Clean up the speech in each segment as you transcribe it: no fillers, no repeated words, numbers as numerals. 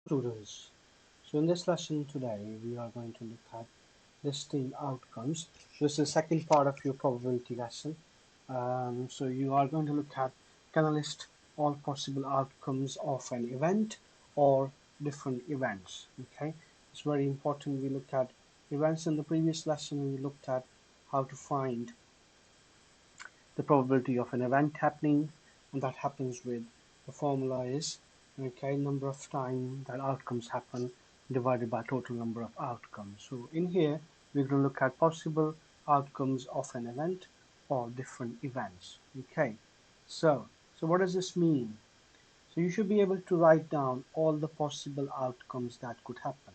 Students, so in this lesson today we are going to look at listing outcomes. This is the second part of your probability lesson. So you are going to look at, can I list all possible outcomes of an event or different events? Okay, it's very important we look at events. In the previous lesson we looked at how to find the probability of an event happening, and that happens with the formula is okay, number of time that outcomes happen divided by total number of outcomes. So in here we're going to look at possible outcomes of an event or different events. Okay, so what does this mean? So you should be able to write down all the possible outcomes that could happen.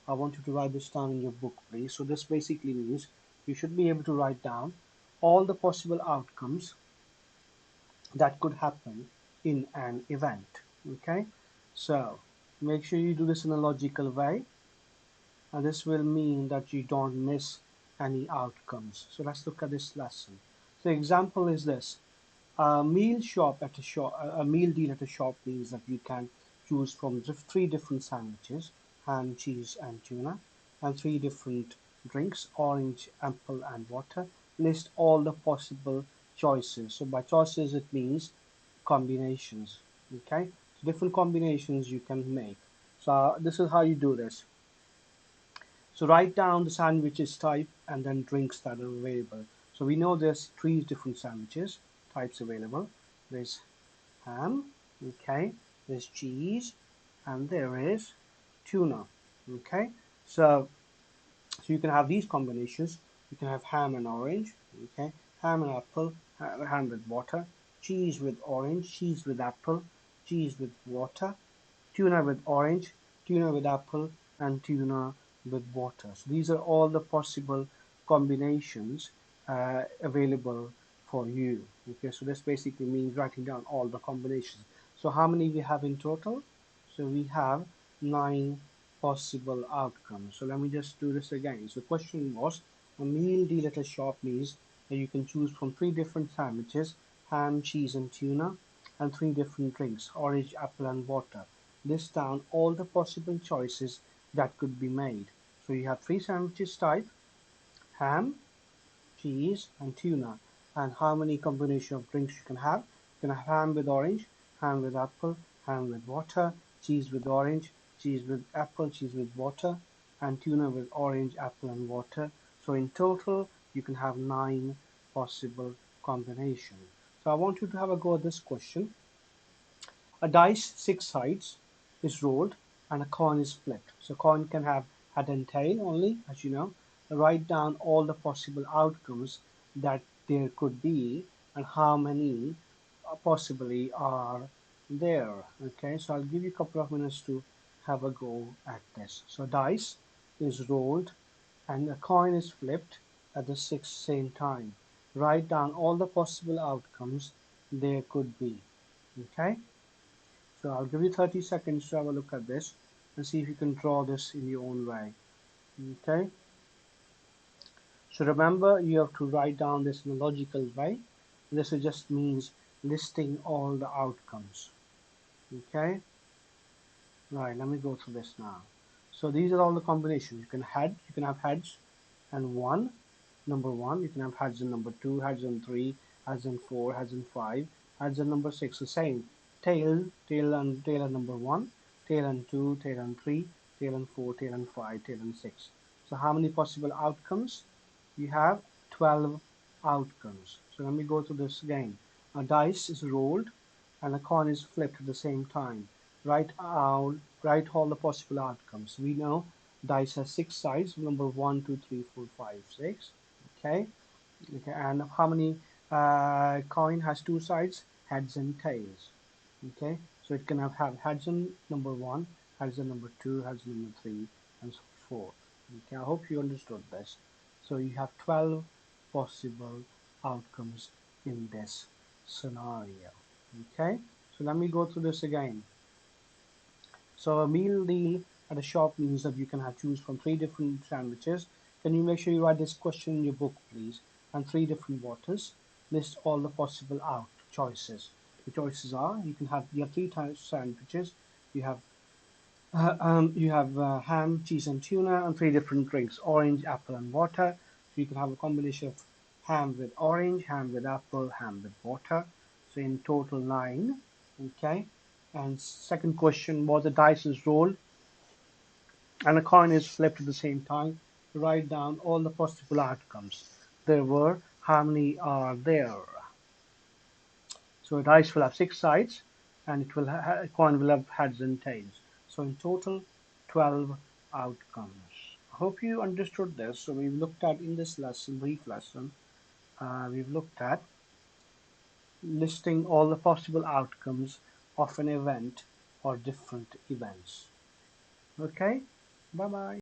I want you to write this down in your book, please. So this basically means you should be able to write down all the possible outcomes that could happen in an event. Okay, so make sure you do this in a logical way, and this will mean that you don't miss any outcomes. So let's look at this lesson. So example is this: a meal deal at a shop means that you can choose from three different sandwiches: ham, cheese, and tuna, and three different drinks: orange, apple, and water. List all the possible choices. So by choices it means combinations. Okay, so different combinations you can make. So this is how you do this. So write down the sandwiches type and then drinks that are available. So we know there's three different sandwiches types available. There's ham, okay, there's cheese, and there is tuna. Okay, so you can have these combinations. You can have ham and orange, okay, ham and apple, ham with water, cheese with orange, cheese with apple, cheese with water, tuna with orange, tuna with apple, and tuna with water. So these are all the possible combinations available for you. Okay, so this basically means writing down all the combinations. So how many we have in total? So we have 9 possible outcomes. So let me just do this again. So the question was, a meal deal at a shop means that you can choose from three different sandwiches: ham, cheese, and tuna, and three different drinks: orange, apple, and water. List down all the possible choices that could be made. So you have three sandwiches type: ham, cheese, and tuna. And how many combination of drinks you can have? You can have ham with orange, ham with apple, ham with water, cheese with orange, cheese with apple, cheese with water, and tuna with orange, apple, and water. So in total, you can have 9 possible combinations. So I want you to have a go at this question. A dice, 6 sides, is rolled and a coin is flipped. So coin can have head and tail only, as you know. Write down all the possible outcomes that there could be and how many possibly are there. Okay, so I'll give you a couple of minutes to have a go at this. So dice is rolled and a coin is flipped at the same time. Write down all the possible outcomes there could be. Okay. So I'll give you 30 seconds to have a look at this and see if you can draw this in your own way. Okay. So remember, you have to write down this in a logical way. This just means listing all the outcomes. Okay. Right. Let me go through this now. So these are all the combinations. You can have heads and one, number one. You can have heads and number two, heads and three, heads and four, heads and five, heads and number six. The same. Tail and number one, tail and two, tail and three, tail and four, tail and five, tail and six. So how many possible outcomes? You have 12 outcomes. So let me go through this again. A dice is rolled and a coin is flipped at the same time. Write all the possible outcomes. We know dice has 6 sides. Number 1, 2, 3, 4, 5, 6. Okay. Okay. And how many coin has 2 sides? Heads and tails. Okay. So it can have heads and number 1, heads and number 2, heads and number 3, and so forth. Okay. I hope you understood this. So you have 12 possible outcomes in this scenario. Okay. So let me go through this again. So a meal deal at a shop means that you can have choose from three different sandwiches. Can you make sure you write this question in your book, please? And three different waters. List all the possible out choices. The choices are you have three types of sandwiches. You have You have ham, cheese, and tuna, and three different drinks: orange, apple, and water. So you can have a combination of ham with orange, ham with apple, ham with water. So in total nine. Okay. And second question was the dice is rolled and a coin is flipped at the same time. Write down all the possible outcomes. There were, how many are there? So a dice will have six sides, and a coin will have heads and tails. So in total, 12 outcomes. I hope you understood this. So we've looked at in this lesson, brief lesson, we've looked at listing all the possible outcomes of an event or different events. Okay, bye bye.